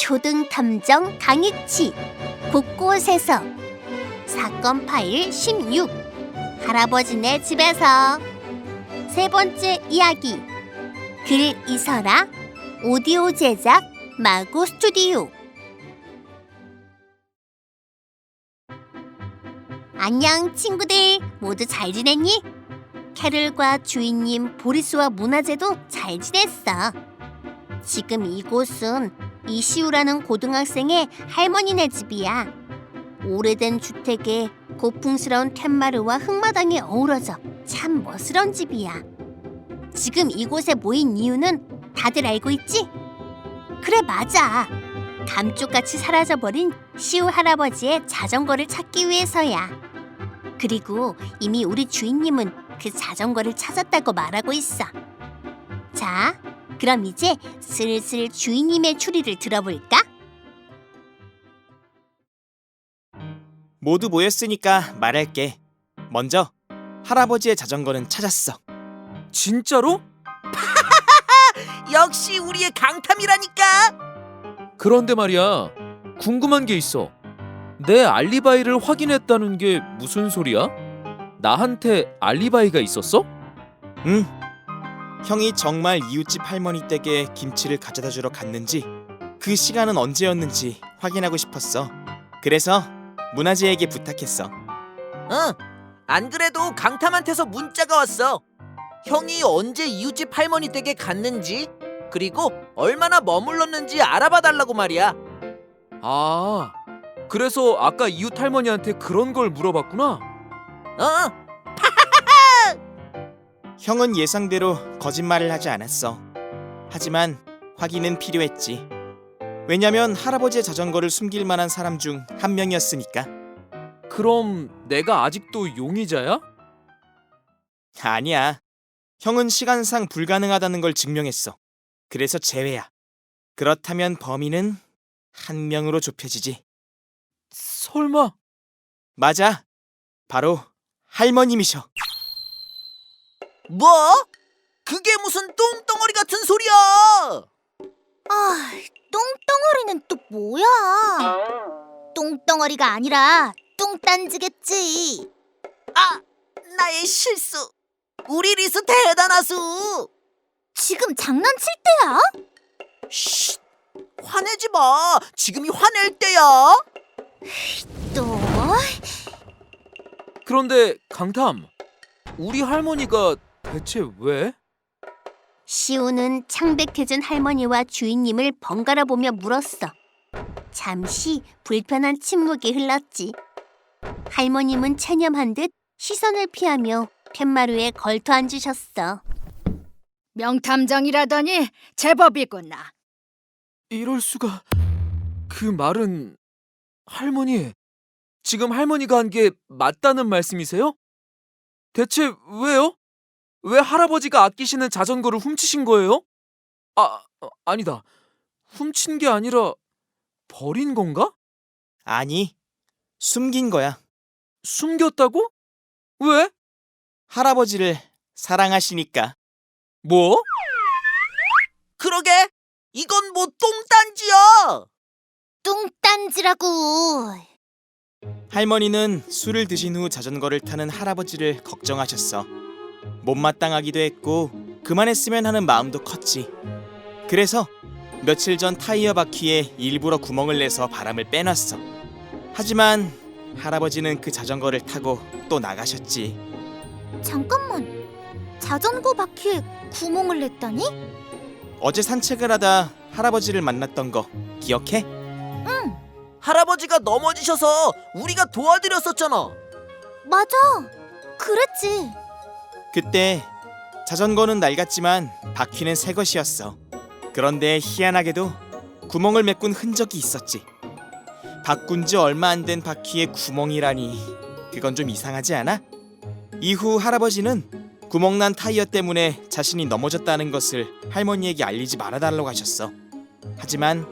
초등탐정 강익치 곳곳에서 사건 파일 16 할아버지네 집에서 세 번째 이야기 글 이설아 오디오 제작 마구 스튜디오. 안녕 친구들, 모두 잘 지냈니? 캐럴과 주인님 보리스와 문화재도 잘 지냈어. 지금 이곳은 이시우라는 고등학생의 할머니네 집이야. 오래된 주택에 고풍스러운 툇마루와 흙마당이 어우러져 참 멋스러운 집이야. 지금 이곳에 모인 이유는 다들 알고 있지? 그래, 맞아. 감쪽같이 사라져버린 시우 할아버지의 자전거를 찾기 위해서야. 그리고 이미 우리 주인님은 그 자전거를 찾았다고 말하고 있어. 자, 그럼 이제 슬슬 주인님의 추리를 들어볼까? 모두 모였으니까 말할게. 먼저 할아버지의 자전거는 찾았어. 진짜로? 역시 우리의 강탐이라니까. 그런데 말이야, 궁금한 게 있어. 내 알리바이를 확인했다는 게 무슨 소리야? 나한테 알리바이가 있었어? 응. 형이 정말 이웃집 할머니 댁에 김치를 가져다 주러 갔는지 그 시간은 언제였는지 확인하고 싶었어. 그래서 문화재에게 부탁했어. 응. 안 그래도 강탐한테서 문자가 왔어. 형이 언제 이웃집 할머니 댁에 갔는지, 그리고 얼마나 머물렀는지 알아봐 달라고 말이야. 아, 그래서 아까 이웃 할머니한테 그런 걸 물어봤구나. 어? 형은 예상대로 거짓말을 하지 않았어. 하지만 확인은 필요했지. 왜냐면 할아버지의 자전거를 숨길 만한 사람 중 한 명이었으니까. 그럼 내가 아직도 용의자야? 아니야. 형은 시간상 불가능하다는 걸 증명했어. 그래서 제외야. 그렇다면 범인은 한 명으로 좁혀지지. 설마? 맞아. 바로 할머님이셔. 뭐? 그게 무슨 똥덩어리 같은 소리야? 아, 똥덩어리는 또 뭐야? 똥덩어리가 아니라 뚱딴지겠지. 아, 나의 실수. 우리 리스 대단하수. 지금 장난칠 때야? 쉿, 화내지 마. 지금이 화낼 때야. 또? 그런데 강탐, 우리 할머니가 대체 왜? 시우는 창백해진 할머니와 주인님을 번갈아 보며 물었어. 잠시 불편한 침묵이 흘렀지. 할머님은 체념한 듯 시선을 피하며 툇마루에 걸터 앉으셨어. 명탐정이라더니 제법이구나. 이럴 수가. 그 말은 할머니, 지금 할머니가 한 게 맞다는 말씀이세요? 대체 왜요? 왜 할아버지가 아끼시는 자전거를 훔치신 거예요? 아니다. 훔친 게 아니라 버린 건가? 아니, 숨긴 거야. 숨겼다고? 왜? 할아버지를 사랑하시니까. 뭐? 그러게. 이건 뭐 똥딴지야. 뚱딴지라고. 할머니는 술을 드신 후 자전거를 타는 할아버지를 걱정하셨어. 못마땅하기도 했고 그만했으면 하는 마음도 컸지. 그래서 며칠 전 타이어 바퀴에 일부러 구멍을 내서 바람을 빼놨어. 하지만 할아버지는 그 자전거를 타고 또 나가셨지. 잠깐만. 자전거 바퀴에 구멍을 냈다니? 어제 산책을 하다 할아버지를 만났던 거 기억해? 할아버지가 넘어지셔서 우리가 도와드렸었잖아. 맞아. 그랬지. 그때 자전거는 낡았지만 바퀴는 새 것이었어. 그런데 희한하게도 구멍을 메꾼 흔적이 있었지. 바꾼 지 얼마 안 된 바퀴에 구멍이라니, 그건 좀 이상하지 않아? 이후 할아버지는 구멍난 타이어 때문에 자신이 넘어졌다는 것을 할머니에게 알리지 말아달라고 하셨어. 하지만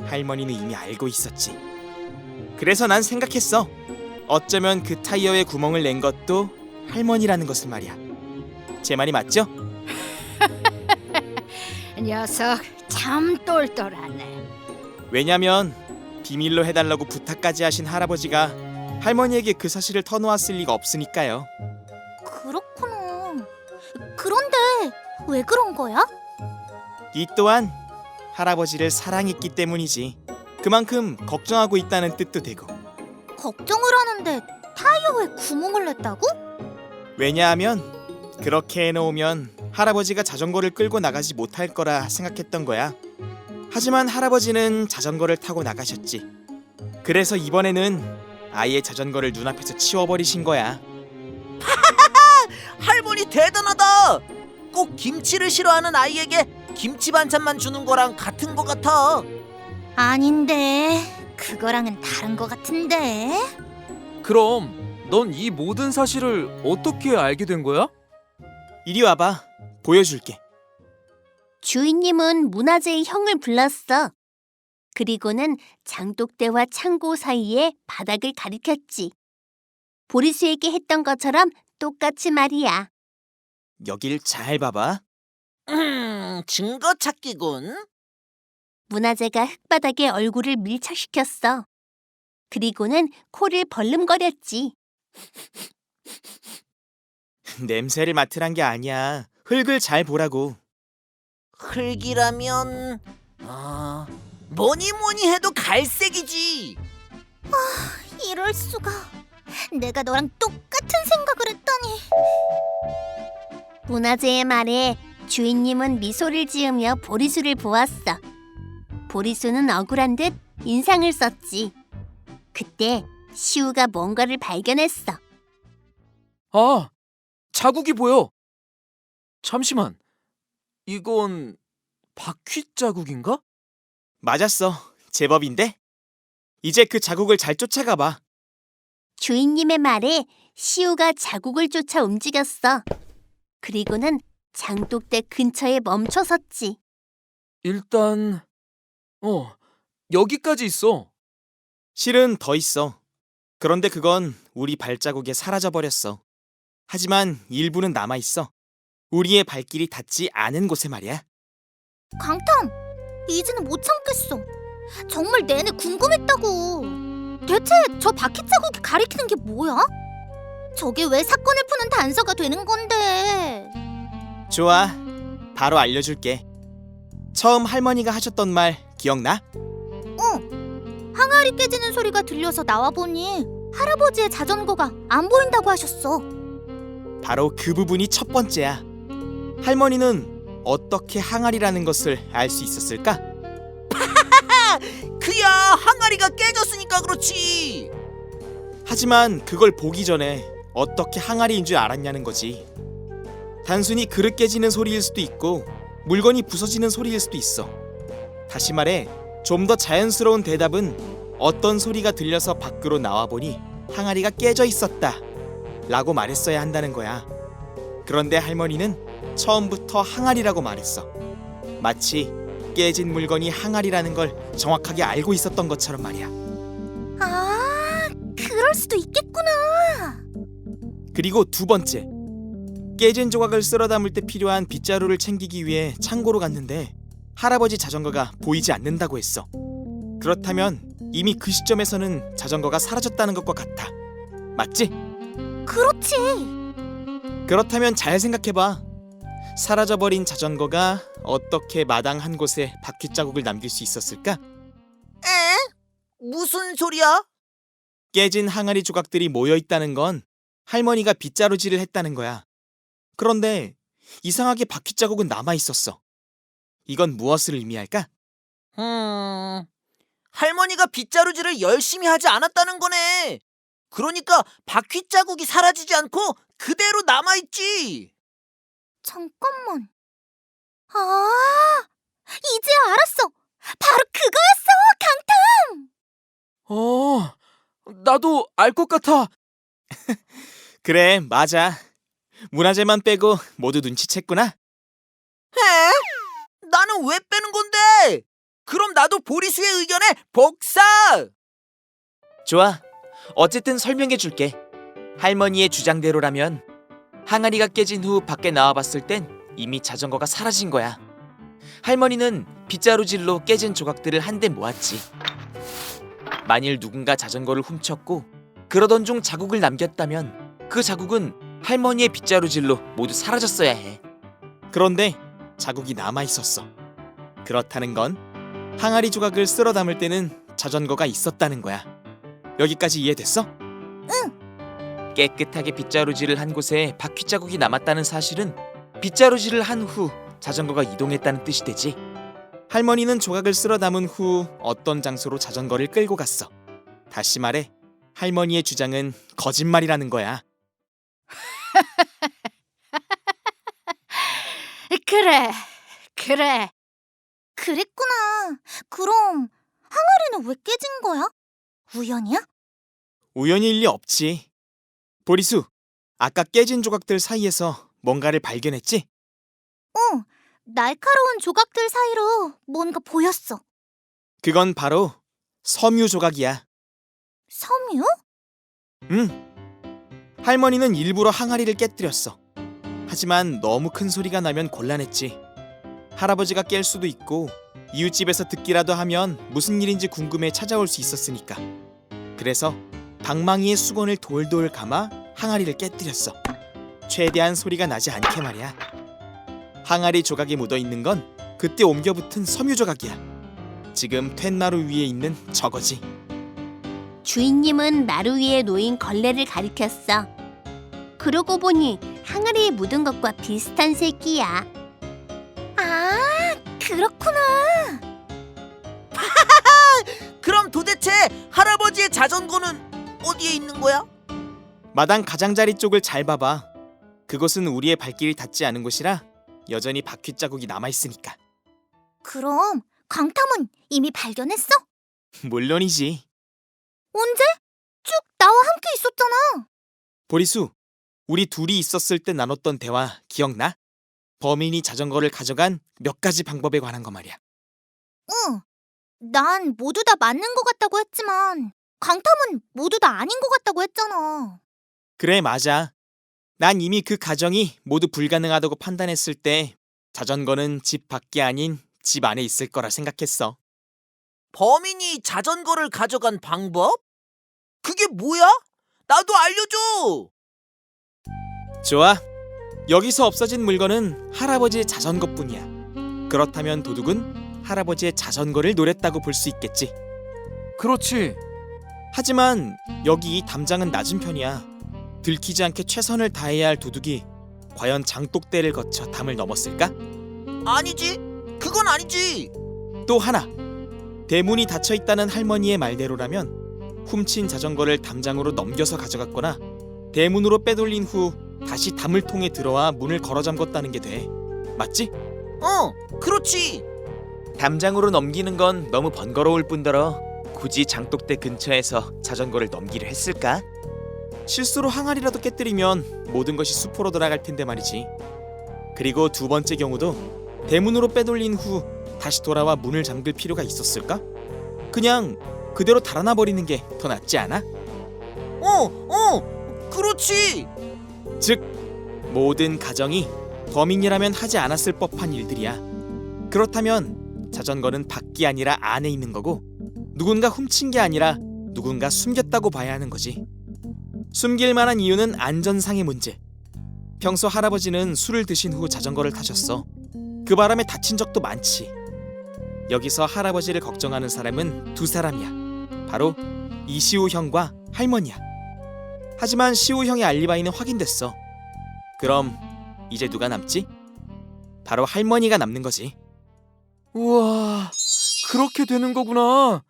할머니는 이미 알고 있었지. 그래서 난 생각했어. 어쩌면 그 타이어에 구멍을 낸 것도 할머니라는 것을 말이야. 제 말이 맞죠? 녀석 참 똘똘하네. 왜냐면 비밀로 해달라고 부탁까지 하신 할아버지가 할머니에게 그 사실을 터놓았을 리가 없으니까요. 그렇구나. 그런데 왜 그런 거야? 이 또한 할아버지를 사랑했기 때문이지. 그만큼 걱정하고 있다는 뜻도 되고. 걱정을 하는데 타이어에 구멍을 냈다고? 왜냐하면 그렇게 해놓으면 할아버지가 자전거를 끌고 나가지 못할 거라 생각했던 거야. 하지만 할아버지는 자전거를 타고 나가셨지. 그래서 이번에는 아예 자전거를 눈앞에서 치워버리신 거야. 할머니 대단하다. 꼭 김치를 싫어하는 아이에게 김치 반찬만 주는 거랑 같은 거 같아. 아닌데, 그거랑은 다른 거 같은데. 그럼 넌 이 모든 사실을 어떻게 알게 된 거야? 이리 와봐. 보여줄게. 주인님은 문화재의 형을 불렀어. 그리고는 장독대와 창고 사이에 바닥을 가리켰지. 보리수에게 했던 것처럼 똑같이 말이야. 여길 잘 봐봐. 증거 찾기군. 문화재가 흙바닥에 얼굴을 밀착시켰어. 그리고는 코를 벌름거렸지. 냄새를 맡으란 게 아니야. 흙을 잘 보라고. 흙이라면 뭐니 뭐니 해도 갈색이지. 이럴 수가. 내가 너랑 똑같은 생각을 했다니. 문화재의 말에 주인님은 미소를 지으며 보리수를 보았어. 보리수는 억울한 듯 인상을 썼지. 그때 시우가 뭔가를 발견했어. 아, 자국이 보여. 잠시만. 이건 바퀴 자국인가? 맞았어. 제법인데? 이제 그 자국을 잘 쫓아가 봐. 주인님의 말에 시우가 자국을 쫓아 움직였어. 그리고는 장독대 근처에 멈춰 섰지. 일단 여기까지 있어. 실은 더 있어. 그런데 그건 우리 발자국에 사라져 버렸어. 하지만 일부는 남아 있어. 우리의 발길이 닿지 않은 곳에 말이야. 강탐, 이제는 못 참겠어. 정말 내내 궁금했다고. 대체 저 바퀴 자국이 가리키는 게 뭐야? 저게 왜 사건을 푸는 단서가 되는 건데? 좋아. 바로 알려줄게. 처음 할머니가 하셨던 말 기억나? 항아리 깨지는 소리가 들려서 나와보니 할아버지의 자전거가 안 보인다고 하셨어. 바로 그 부분이 첫 번째야. 할머니는 어떻게 항아리라는 것을 알 수 있었을까? 그야 항아리가 깨졌으니까 그렇지. 하지만 그걸 보기 전에 어떻게 항아리인 줄 알았냐는 거지. 단순히 그릇 깨지는 소리일 수도 있고 물건이 부서지는 소리일 수도 있어. 다시 말해 좀 더 자연스러운 대답은 어떤 소리가 들려서 밖으로 나와보니 항아리가 깨져 있었다 라고 말했어야 한다는 거야. 그런데 할머니는 처음부터 항아리라고 말했어. 마치 깨진 물건이 항아리라는 걸 정확하게 알고 있었던 것처럼 말이야. 아, 그럴 수도 있겠구나. 그리고 두 번째, 깨진 조각을 쓸어 담을 때 필요한 빗자루를 챙기기 위해 창고로 갔는데 할아버지 자전거가 보이지 않는다고 했어. 그렇다면 이미 그 시점에서는 자전거가 사라졌다는 것과 같아. 맞지? 그렇지. 그렇다면 잘 생각해봐. 사라져버린 자전거가 어떻게 마당 한 곳에 바퀴 자국을 남길 수 있었을까? 에? 무슨 소리야? 깨진 항아리 조각들이 모여있다는 건 할머니가 빗자루질을 했다는 거야. 그런데 이상하게 바퀴 자국은 남아있었어. 이건 무엇을 의미할까? 할머니가 빗자루질을 열심히 하지 않았다는 거네. 그러니까 바퀴 자국이 사라지지 않고 그대로 남아있지. 잠깐만. 아, 이제 알았어. 바로 그거였어, 강탐. 나도 알 것 같아. 그래, 맞아. 문화재만 빼고 모두 눈치챘구나. 에? 나는 왜 빼는 건데? 그럼 나도 보리수의 의견에 복사! 좋아. 어쨌든 설명해 줄게. 할머니의 주장대로라면 항아리가 깨진 후 밖에 나와봤을 땐 이미 자전거가 사라진 거야. 할머니는 빗자루질로 깨진 조각들을 한데 모았지. 만일 누군가 자전거를 훔쳤고 그러던 중 자국을 남겼다면 그 자국은 할머니의 빗자루질로 모두 사라졌어야 해. 그런데 자국이 남아 있었어. 그렇다는 건 항아리 조각을 쓸어 담을 때는 자전거가 있었다는 거야. 여기까지 이해됐어? 응. 깨끗하게 빗자루질을 한 곳에 바퀴 자국이 남았다는 사실은 빗자루질을 한 후 자전거가 이동했다는 뜻이 되지. 할머니는 조각을 쓸어 담은 후 어떤 장소로 자전거를 끌고 갔어. 다시 말해 할머니의 주장은 거짓말이라는 거야. 그래. 그랬구나. 그럼 항아리는 왜 깨진 거야? 우연이야? 우연일 리 없지. 보리수, 아까 깨진 조각들 사이에서 뭔가를 발견했지? 응. 날카로운 조각들 사이로 뭔가 보였어. 그건 바로 섬유 조각이야. 섬유? 응. 할머니는 일부러 항아리를 깨뜨렸어. 하지만 너무 큰 소리가 나면 곤란했지. 할아버지가 깰 수도 있고 이웃집에서 듣기라도 하면 무슨 일인지 궁금해 찾아올 수 있었으니까. 그래서 방망이에 수건을 돌돌 감아 항아리를 깨뜨렸어. 최대한 소리가 나지 않게 말이야. 항아리 조각이 묻어있는 건 그때 옮겨 붙은 섬유 조각이야. 지금 툇나루 위에 있는 저거지. 주인님은 나루 위에 놓인 걸레를 가리켰어. 그러고 보니 항아리에 묻은 것과 비슷한 색이야. 아, 그렇구나. 그럼 도대체 할아버지의 자전거는 어디에 있는 거야? 마당 가장자리 쪽을 잘 봐봐. 그곳은 우리의 발길이 닿지 않은 곳이라 여전히 바퀴 자국이 남아있으니까. 그럼 강탐은 이미 발견했어? 물론이지. 언제? 쭉 나와 함께 있었잖아. 보리수, 우리 둘이 있었을 때 나눴던 대화 기억나? 범인이 자전거를 가져간 몇 가지 방법에 관한 거 말이야. 응. 난 모두 다 맞는 것 같다고 했지만 강탐은 모두 다 아닌 것 같다고 했잖아. 그래, 맞아. 난 이미 그 가정이 모두 불가능하다고 판단했을 때 자전거는 집 밖이 아닌 집 안에 있을 거라 생각했어. 범인이 자전거를 가져간 방법? 그게 뭐야? 나도 알려줘! 좋아. 여기서 없어진 물건은 할아버지의 자전거뿐이야. 그렇다면 도둑은 할아버지의 자전거를 노렸다고 볼 수 있겠지. 그렇지. 하지만 여기 이 담장은 낮은 편이야. 들키지 않게 최선을 다해야 할 도둑이 과연 장독대를 거쳐 담을 넘었을까? 아니지. 그건 아니지. 또 하나. 대문이 닫혀 있다는 할머니의 말대로라면 훔친 자전거를 담장으로 넘겨서 가져갔거나 대문으로 빼돌린 후 다시 담을 통해 들어와 문을 걸어 잠궜다는 게 돼. 맞지? 그렇지. 담장으로 넘기는 건 너무 번거로울 뿐더러 굳이 장독대 근처에서 자전거를 넘기려 했을까? 실수로 항아리라도 깨뜨리면 모든 것이 수포로 돌아갈 텐데 말이지. 그리고 두 번째 경우도 대문으로 빼돌린 후 다시 돌아와 문을 잠글 필요가 있었을까? 그냥 그대로 달아나 버리는 게 더 낫지 않아? 그렇지. 즉, 모든 가정이 범인이라면 하지 않았을 법한 일들이야. 그렇다면 자전거는 밖이 아니라 안에 있는 거고 누군가 훔친 게 아니라 누군가 숨겼다고 봐야 하는 거지. 숨길 만한 이유는 안전상의 문제. 평소 할아버지는 술을 드신 후 자전거를 타셨어. 그 바람에 다친 적도 많지. 여기서 할아버지를 걱정하는 사람은 두 사람이야. 바로 이시우 형과 할머니야. 하지만 시우 형의 알리바이는 확인됐어. 그럼 이제 누가 남지? 바로 할머니가 남는 거지. 우와, 그렇게 되는 거구나.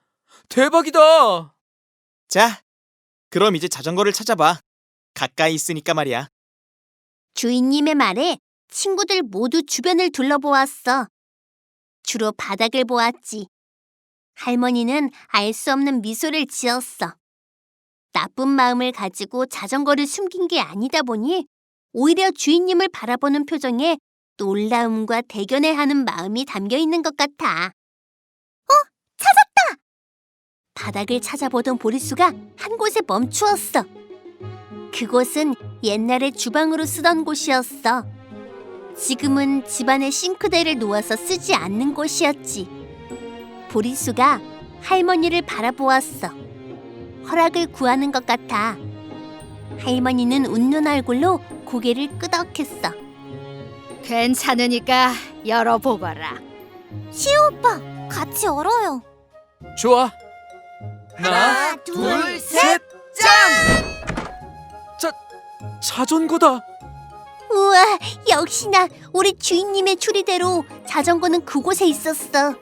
대박이다. 자, 그럼 이제 자전거를 찾아봐. 가까이 있으니까 말이야. 주인님의 말에 친구들 모두 주변을 둘러보았어. 주로 바닥을 보았지. 할머니는 알 수 없는 미소를 지었어. 나쁜 마음을 가지고 자전거를 숨긴 게 아니다 보니 오히려 주인님을 바라보는 표정에 놀라움과 대견해하는 마음이 담겨 있는 것 같아. 찾았다! 바닥을 찾아보던 보리수가 한 곳에 멈추었어. 그곳은 옛날에 주방으로 쓰던 곳이었어. 지금은 집안에 싱크대를 놓아서 쓰지 않는 곳이었지. 보리수가 할머니를 바라보았어. 허락을 구하는 것 같아. 할머니는 웃는 얼굴로 고개를 끄덕했어. 괜찮으니까 열어보거라. 시우 오빠, 같이 열어요. 좋아. 하나, 둘, 셋, 짠! 자전거다. 우와, 역시나 우리 주인님의 추리대로 자전거는 그곳에 있었어.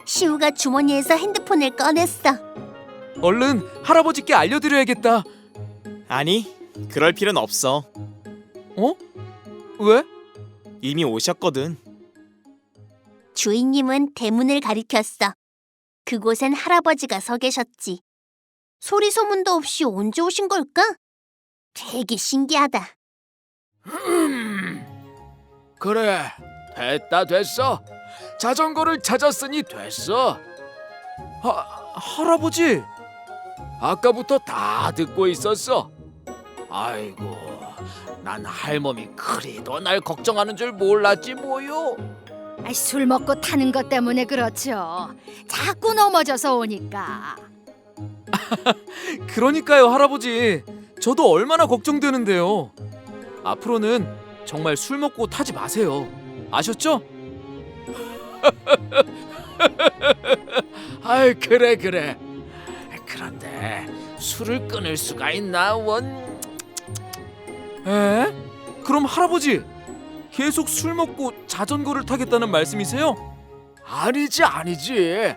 시우가 주머니에서 핸드폰을 꺼냈어. 얼른 할아버지께 알려드려야겠다. 아니, 그럴 필요는 없어. 어? 왜? 이미 오셨거든. 주인님은 대문을 가리켰어. 그곳엔 할아버지가 서 계셨지. 소리 소문도 없이 언제 오신 걸까? 되게 신기하다. 그래, 됐어. 자전거를 찾았으니 됐어. 할아버지. 아까부터 다 듣고 있었어. 아이고, 난 할멈이 그리도 날 걱정하는 줄 몰랐지 뭐요. 술 먹고 타는 것 때문에 그렇죠. 자꾸 넘어져서 오니까. 그러니까요, 할아버지. 저도 얼마나 걱정되는데요. 앞으로는 정말 술 먹고 타지 마세요. 아셨죠? 아이, 그래. 그런데 술을 끊을 수가 있나 원? 에? 그럼 할아버지 계속 술 먹고 자전거를 타겠다는 말씀이세요? 아니지.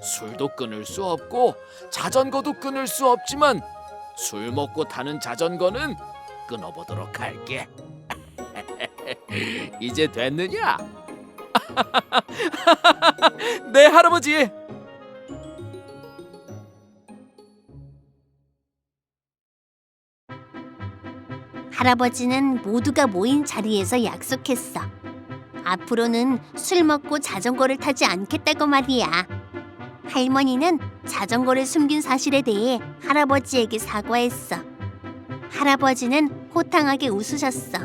술도 끊을 수 없고 자전거도 끊을 수 없지만 술 먹고 타는 자전거는 끊어보도록 할게. 이제 됐느냐? 네, 할아버지. 할아버지는 모두가 모인 자리에서 약속했어. 앞으로는 술 먹고 자전거를 타지 않겠다고 말이야. 할머니는 자전거를 숨긴 사실에 대해 할아버지에게 사과했어. 할아버지는 호탕하게 웃으셨어.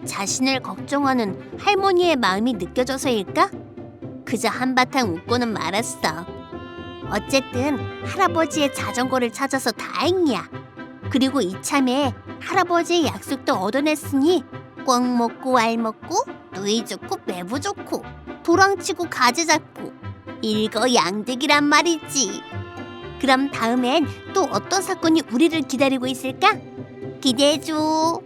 자신을 걱정하는 할머니의 마음이 느껴져서일까? 그저 한바탕 웃고는 말았어. 어쨌든 할아버지의 자전거를 찾아서 다행이야. 그리고 이참에 할아버지의 약속도 얻어냈으니 꽉 먹고 알 먹고 누이 좋고 매부 좋고 도랑치고 가지 잡고 일거양득이란 말이지. 그럼 다음엔 또 어떤 사건이 우리를 기다리고 있을까? 기대해줘.